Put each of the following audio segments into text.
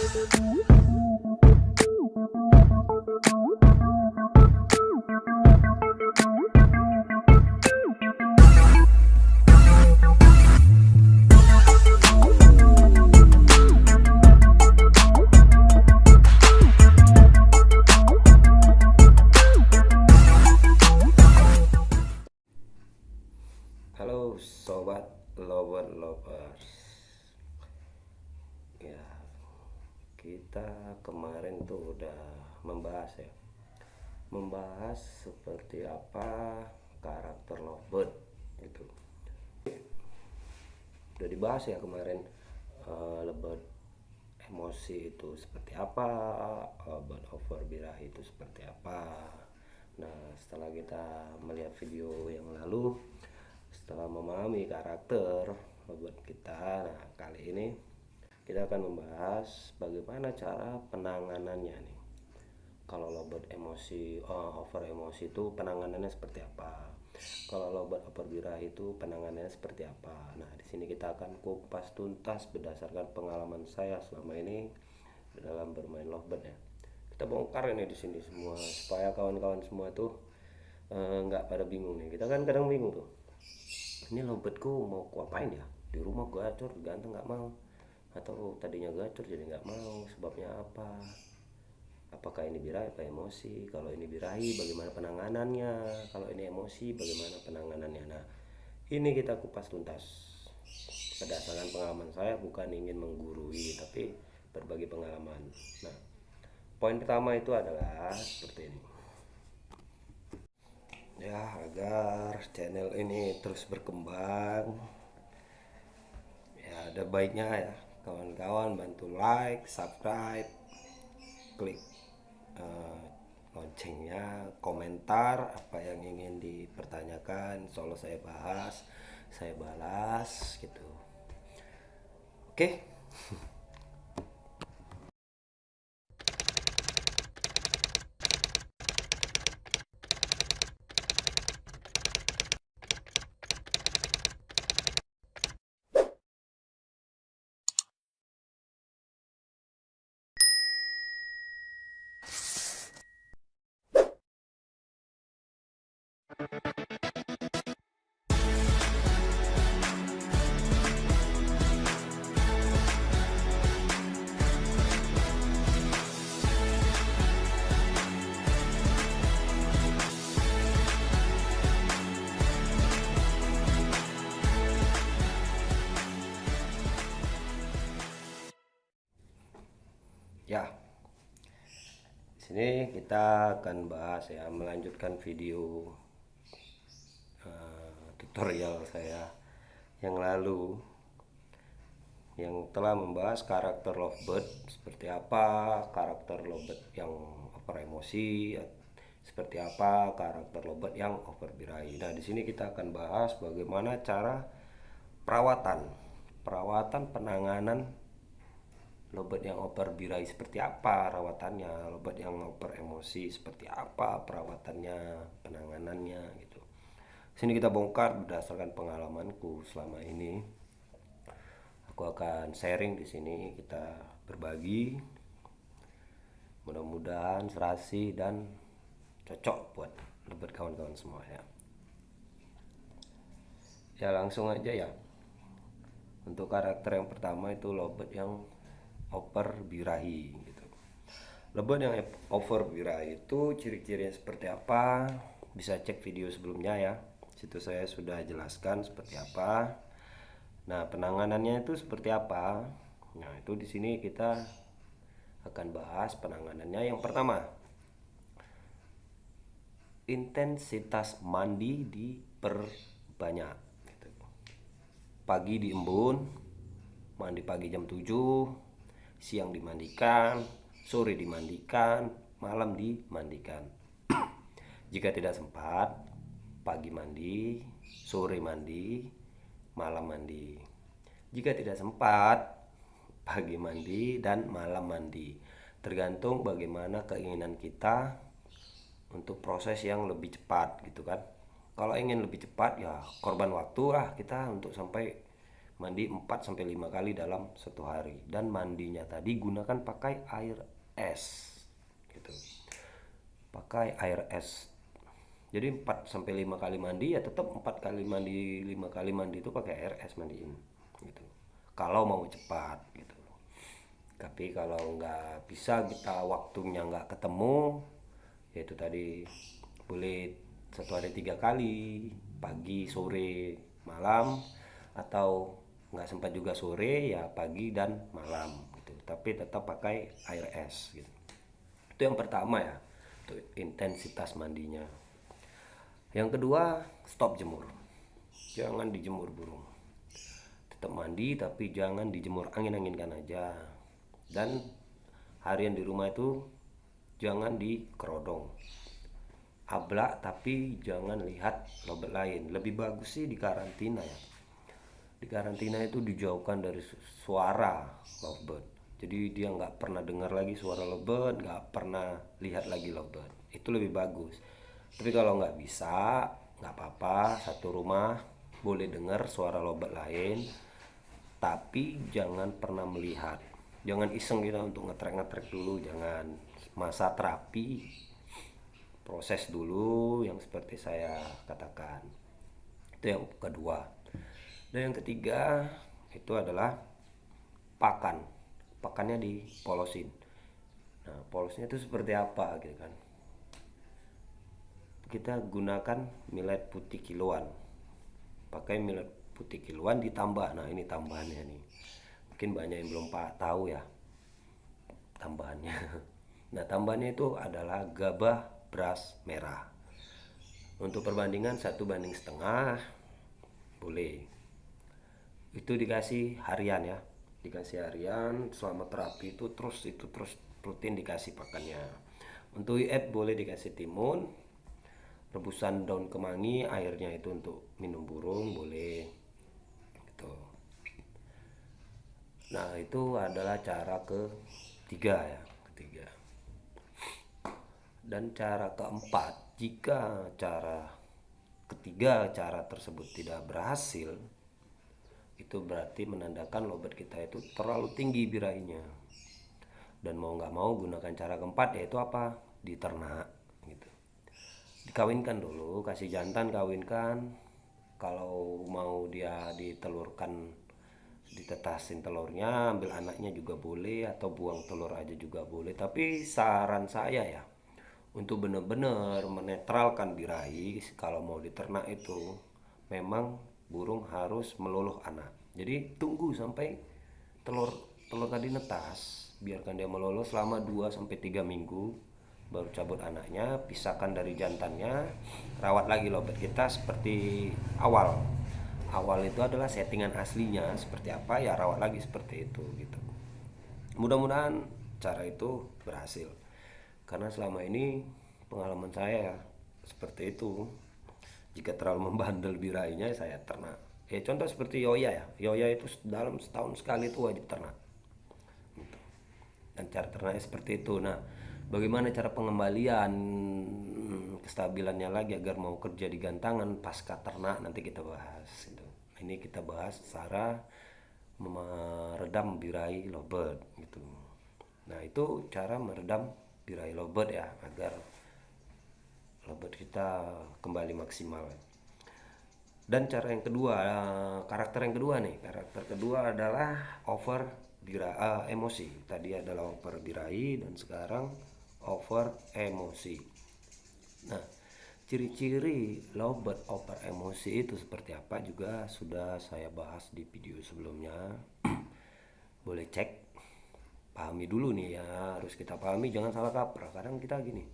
Halo sobat lovers. Ya, kita kemarin tuh udah membahas seperti apa karakter lovebird gitu. Udah dibahas ya kemarin, lovebird emosi itu seperti apa, lovebird over birahi itu seperti apa. Nah, setelah kita melihat video yang lalu, setelah memahami karakter lovebird kita, nah kali ini kita akan membahas bagaimana cara penanganannya nih. Kalau lovebird emosi, over emosi itu penanganannya seperti apa? Kalau lovebird over birahi itu penanganannya seperti apa? Nah, di sini kita akan kupas tuntas berdasarkan pengalaman saya selama ini dalam bermain lovebird ya. Kita bongkar ini di sini semua supaya kawan-kawan semua tuh nggak pada bingung nih. Kita kan kadang bingung tuh. Ini lovebird mau kuapain ya? Di rumah gacor, ganteng nggak mau, atau tadinya gacor jadi nggak mau, sebabnya apa? Apakah ini birahi apa emosi? Kalau ini birahi bagaimana penanganannya? Kalau ini emosi bagaimana penanganannya? Nah, ini kita kupas tuntas berdasarkan pengalaman saya, bukan ingin menggurui tapi berbagi pengalaman. Nah, poin pertama itu adalah seperti ini ya, agar channel ini terus berkembang ya, ada baiknya ya kawan-kawan bantu like, subscribe, klik loncengnya, komentar apa yang ingin dipertanyakan, selalu saya bahas, saya balas gitu. Oke. Ya, di sini kita akan bahas ya, melanjutkan video tutorial saya yang lalu yang telah membahas karakter lovebird seperti apa, karakter lovebird yang over emosi seperti apa, karakter lovebird yang over birahi. Nah, di sini kita akan bahas bagaimana cara perawatan penanganan lovebird yang over birahi seperti apa perawatannya, lovebird yang over emosi seperti apa perawatannya, penanganannya gitu. Sini kita bongkar berdasarkan pengalamanku selama ini. Aku akan sharing di sini, kita berbagi. Mudah-mudahan serasi dan cocok buat lovebird kawan-kawan semua ya. Ya, langsung aja ya. Untuk karakter yang pertama itu lovebird yang over birahi gitu. Lovebird yang over birahi itu ciri-cirinya seperti apa? Bisa cek video sebelumnya ya. Situ saya sudah jelaskan seperti apa. Nah, penanganannya itu seperti apa? Nah, itu di sini kita akan bahas penanganannya. Yang pertama, intensitas mandi diperbanyak gitu. Pagi diembun, mandi pagi jam 7, siang dimandikan, sore dimandikan, malam dimandikan. Jika tidak sempat, pagi mandi, sore mandi, malam mandi. Jika tidak sempat, pagi mandi dan malam mandi. Tergantung bagaimana keinginan kita untuk proses yang lebih cepat gitu kan. Kalau ingin lebih cepat ya korban waktu lah kita untuk sampai mandi 4 sampai 5 kali dalam satu hari. Dan mandinya tadi gunakan pakai air es gitu. Pakai air es. Jadi 4 sampai 5 kali mandi ya tetap 4 kali mandi, 5 kali mandi itu pakai air es mandiin gitu. Kalau mau cepat gitu. Tapi kalau nggak bisa, kita waktunya nggak ketemu, yaitu tadi boleh satu hari 3 kali, pagi, sore, malam, atau nggak sempat juga sore ya pagi dan malam gitu. Tapi tetap pakai air es gitu. Itu yang pertama ya, itu intensitas mandinya. Yang kedua, stop jemur. Jangan dijemur burung. Tetap mandi tapi jangan dijemur, angin-anginkan aja. Dan harian di rumah itu jangan dikerodong. Ablak tapi jangan lihat lobet lain. Lebih bagus sih di karantina ya. Di karantina itu dijauhkan dari suara lovebird. Jadi dia nggak pernah dengar lagi suara lovebird, nggak pernah lihat lagi lovebird. Itu lebih bagus. Tapi kalau nggak bisa, nggak apa-apa. Satu rumah boleh dengar suara lovebird lain, tapi jangan pernah melihat. Jangan iseng kita untuk ngetrek dulu, jangan. Masa terapi, proses dulu yang seperti saya katakan. Itu yang kedua. Dan yang ketiga itu adalah pakan. Pakannya dipolosin. Nah, polosnya itu seperti apa gitu kan. Kita gunakan millet putih kiloan. Pakai millet putih kiloan ditambah. Nah, ini tambahannya nih. Mungkin banyak yang belum tahu ya tambahannya. Nah, tambahannya itu adalah gabah beras merah. Untuk perbandingan 1:1,5 boleh. Itu dikasih harian ya. Dikasih harian selama terapi itu terus rutin dikasih pakannya. Untuk IF boleh dikasih timun, rebusan daun kemangi, airnya itu untuk minum burung boleh gitu. Nah, itu adalah cara ketiga ya, ketiga. Dan cara keempat, jika cara tersebut tidak berhasil, itu berarti menandakan lovebird kita itu terlalu tinggi birainya. Dan mau nggak mau gunakan cara keempat, yaitu apa? Diternak gitu. Dikawinkan dulu, kasih jantan, kawinkan. Kalau mau dia ditelurkan, ditetasin telurnya, ambil anaknya juga boleh, atau buang telur aja juga boleh. Tapi saran saya ya, untuk benar-benar menetralkan birahi, kalau mau diternak itu memang burung harus meluluh anak. Jadi tunggu sampai telur tadi netas, biarkan dia meluluh selama 2 sampai 3 minggu, baru cabut anaknya, pisahkan dari jantannya, rawat lagi lovebird kita seperti awal. Awal itu adalah settingan aslinya seperti apa ya, rawat lagi seperti itu gitu. Mudah-mudahan cara itu berhasil. Karena selama ini pengalaman saya seperti itu. Jika terlalu membandel birainya, saya ternak. Contoh seperti Yoya ya. Yoya itu dalam setahun sekali itu wajib ternak. Dan cara ternaknya seperti itu. Nah, bagaimana cara pengembalian kestabilannya lagi agar mau kerja di gantangan pasca ternak, nanti kita bahas gitu. Ini kita bahas cara meredam birahi lovebird gitu. Nah, itu cara meredam birahi lovebird ya, agar lovebird kita kembali maksimal. Dan cara yang kedua, karakter yang kedua nih, karakter kedua adalah over emosi. Tadi adalah over birahi dan sekarang over emosi. Nah, ciri-ciri lovebird over emosi itu seperti apa juga sudah saya bahas di video sebelumnya. Boleh cek, pahami dulu nih ya, harus kita pahami, jangan salah kaprah. Kadang kita gini,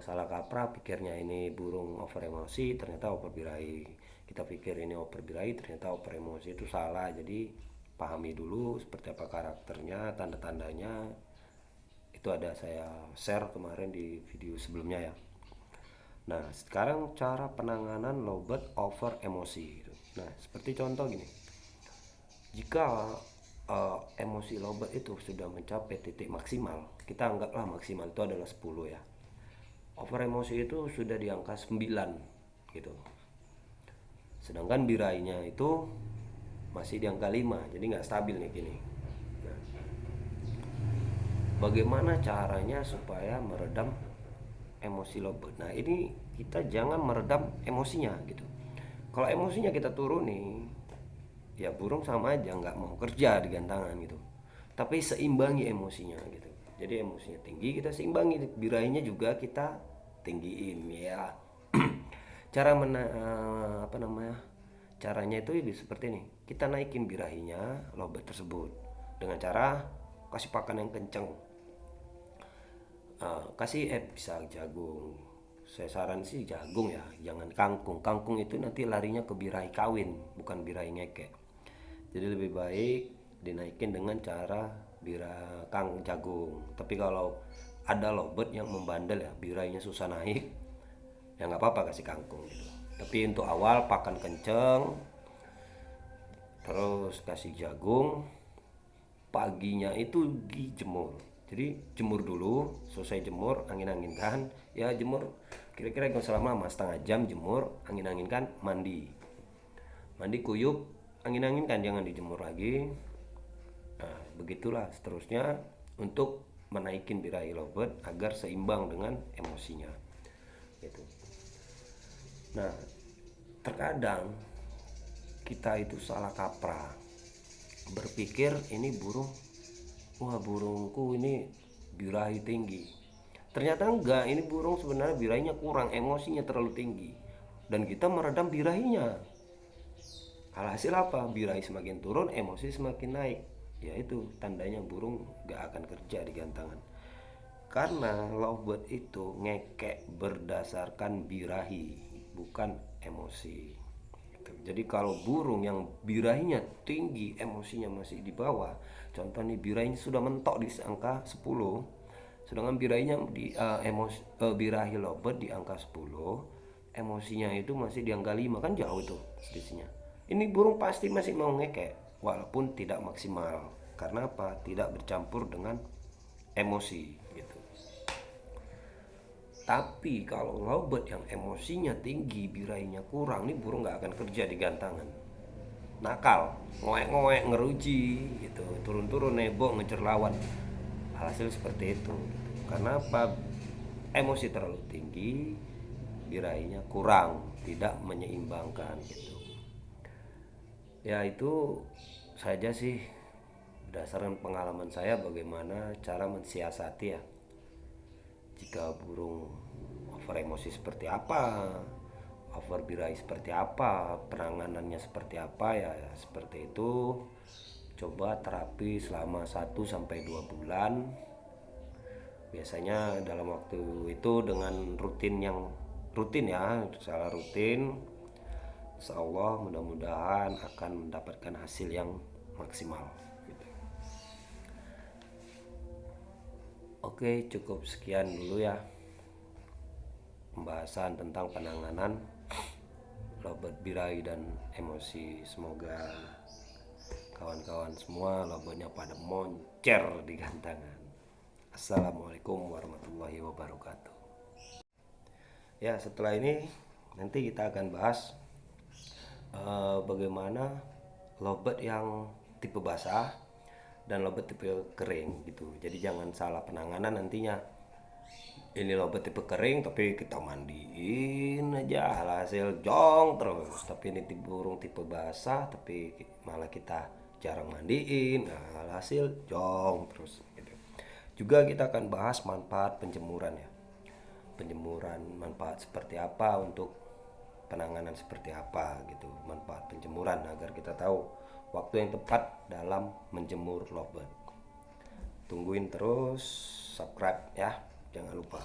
salah kaprah, pikirnya ini burung over emosi, ternyata over birahi. Kita pikir ini over birahi, ternyata over emosi, itu salah. Jadi pahami dulu seperti apa karakternya, tanda-tandanya. Itu ada saya share kemarin di video sebelumnya ya. Nah, sekarang cara penanganan lovebird over emosi. Nah, seperti contoh gini, jika emosi lovebird itu sudah mencapai titik maksimal, kita anggaplah maksimal itu adalah 10 ya. Over emosi itu sudah di angka 9 gitu. Sedangkan birainya itu masih di angka 5, jadi nggak stabil nih gini. Nah, bagaimana caranya supaya meredam emosi lovebird? Nah, ini kita jangan meredam emosinya gitu. Kalau emosinya kita turuni, ya burung sama aja nggak mau kerja di gantangan gitu. Tapi seimbangi emosinya gitu. Jadi emosinya tinggi, kita seimbangi, birainya juga kita tinggiin ya. Cara apa namanya, caranya itu seperti ini, kita naikin birahinya lovebird tersebut dengan cara kasih pakan yang kenceng. Kasih bisa jagung, saya saran sih jagung ya, jangan kangkung. Kangkung itu nanti larinya ke birahi kawin, bukan birahi ngekek. Jadi lebih baik dinaikin dengan cara jagung. Tapi kalau ada lovebird yang membandel ya, birahinya susah naik, ya nggak apa-apa kasih kangkung gitu. Tapi untuk awal pakan kenceng, terus kasih jagung. Paginya itu dijemur, jadi jemur dulu, selesai jemur angin-anginkan ya, jemur kira-kira selama setengah jam, jemur angin-anginkan, mandi kuyup, angin-anginkan, jangan dijemur lagi. Nah, begitulah seterusnya untuk menaikin birahi lovebird agar seimbang dengan emosinya gitu. Nah, terkadang kita itu salah kaprah, berpikir ini burung, wah burungku ini birahi tinggi. Ternyata enggak, ini burung sebenarnya birahinya kurang, emosinya terlalu tinggi, dan kita meredam birahinya. Alhasil apa? Birahi semakin turun, emosi semakin naik. Ya itu tandanya burung gak akan kerja di gantangan. Karena lovebird itu ngekek berdasarkan birahi, bukan emosi. Jadi kalau burung yang birahinya tinggi, emosinya masih di bawah, contoh nih birahinya sudah mentok di angka 10, sedangkan birahinya di birahi lovebird di angka 10, emosinya itu masih di angka 5, kan jauh tuh selisihnya. Ini burung pasti masih mau ngekek walaupun tidak maksimal. Karena apa? Tidak bercampur dengan emosi gitu. Tapi kalau lovebird yang emosinya tinggi, birahinya kurang, nih burung nggak akan kerja di gantangan. Nakal, ngoek-ngoek, ngeruji gitu, turun-turun, nebok, ngejar lawan. Alhasil seperti itu. Karena apa? Emosi terlalu tinggi, birahinya kurang, tidak menyeimbangkan gitu. Ya itu saja sih berdasarkan pengalaman saya bagaimana cara mensiasati ya, jika burung over emosi seperti apa, over birahi seperti apa, penanganannya seperti apa ya, seperti itu. Coba terapi selama 1-2 bulan. Biasanya dalam waktu itu dengan rutin ya, secara rutin, insya Allah mudah-mudahan akan mendapatkan hasil yang maksimal gitu. Oke, cukup sekian dulu ya pembahasan tentang penanganan lovebird birahi dan emosi. Semoga kawan-kawan semua lovebird-nya pada moncer di gantangan. Assalamualaikum warahmatullahi wabarakatuh. Ya, setelah ini nanti kita akan bahas bagaimana lovebird yang tipe basah dan lovebird tipe kering gitu. Jadi jangan salah penanganan nantinya. Ini lovebird tipe kering tapi kita mandiin aja, hasil jong terus. Tapi ini burung tipe basah tapi malah kita jarang mandiin, hasil jong terus gitu. Juga kita akan bahas manfaat penjemuran ya. Penjemuran, manfaat seperti apa untuk penanganan seperti apa gitu, manfaat penjemuran agar kita tahu waktu yang tepat dalam menjemur lovebird. Tungguin terus, subscribe ya, jangan lupa.